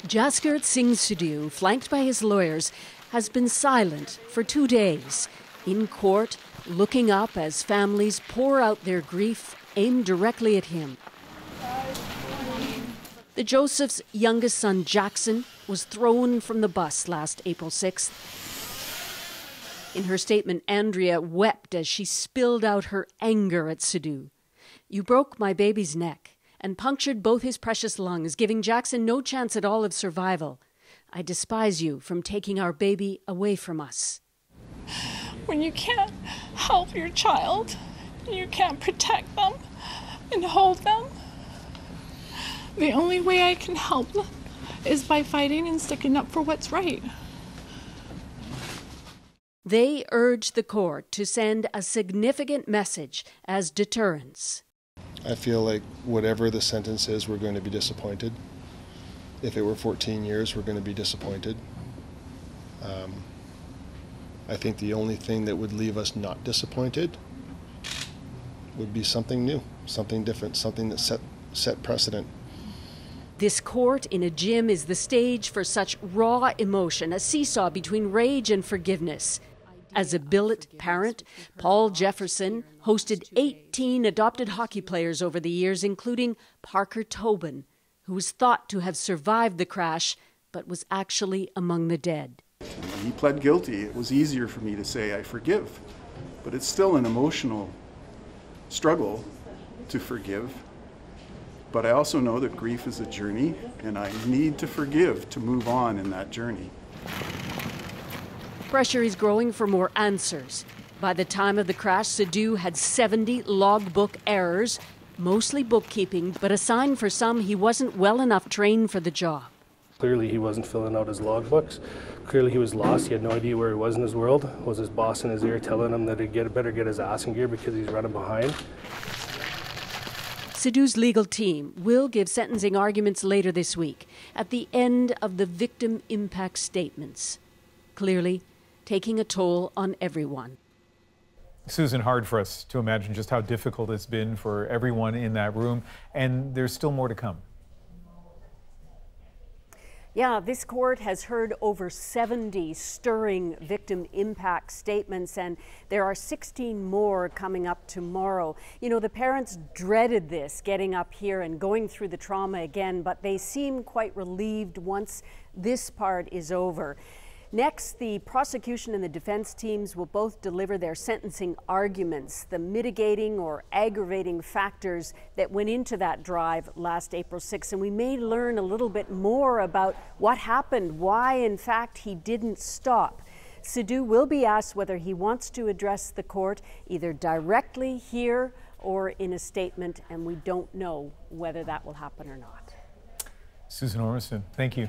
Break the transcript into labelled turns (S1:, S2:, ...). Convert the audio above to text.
S1: Jaskirat Singh Sidhu, flanked by his lawyers, has been silent for 2 days, in court, looking up as families pour out their grief aimed directly at him. The Joseph's youngest son, Jackson, was thrown from the bus last April 6th. In her statement, Andrea wept as she spilled out her anger at Sidhu. "You broke my baby's neck and punctured both his precious lungs, giving Jackson no chance at all of survival. I despise you from taking our baby away from us."
S2: When you can't help your child, you can't protect them and hold them, the only way I can help them is by fighting and sticking up for what's right.
S1: They urge the court to send a significant message as deterrence.
S3: I feel like whatever the sentence is, we're going to be disappointed. If it were 14 years, we're going to be disappointed. I think the only thing that would leave us not disappointed would be something new, something different, something that set precedent.
S1: This court in a gym is the stage for such raw emotion, a seesaw between rage and forgiveness. As a billet parent, Paul Jefferson hosted 18 adopted hockey players over the years, including Parker Tobin, who was thought to have survived the crash, but was actually among the dead.
S4: He pled guilty. It was easier for me to say I forgive, but it's still an emotional struggle to forgive. But I also know that grief is a journey, and I need to forgive to move on in that journey.
S1: Pressure is growing for more answers. By the time of the crash, Sidhu had 70 logbook errors, mostly bookkeeping, but a sign for some he wasn't well enough trained for the job.
S5: Clearly he wasn't filling out his logbooks. Clearly he was lost. He had no idea where he was in his world. Was his boss in his ear telling him that he'd better get his ass in gear because he's running behind?
S1: Sidhu's legal team will give sentencing arguments later this week at the end of the victim impact statements. Clearly, taking a toll on everyone.
S6: Susan, hard for us to imagine just how difficult it's been for everyone in that room, and there's still more to come.
S1: Yeah, this court has heard over 70 stirring victim impact statements, and there are 16 more coming up tomorrow. You know, the parents dreaded this, getting up here and going through the trauma again, but they seem quite relieved once this part is over. Next, the prosecution and the defense teams will both deliver their sentencing arguments, the mitigating or aggravating factors that went into that drive last April 6th. And we may learn a little bit more about what happened, why, in fact, he didn't stop. Sidhu will be asked whether he wants to address the court either directly here or in a statement, and we don't know whether that will happen or not.
S6: Susan Ormston, thank you.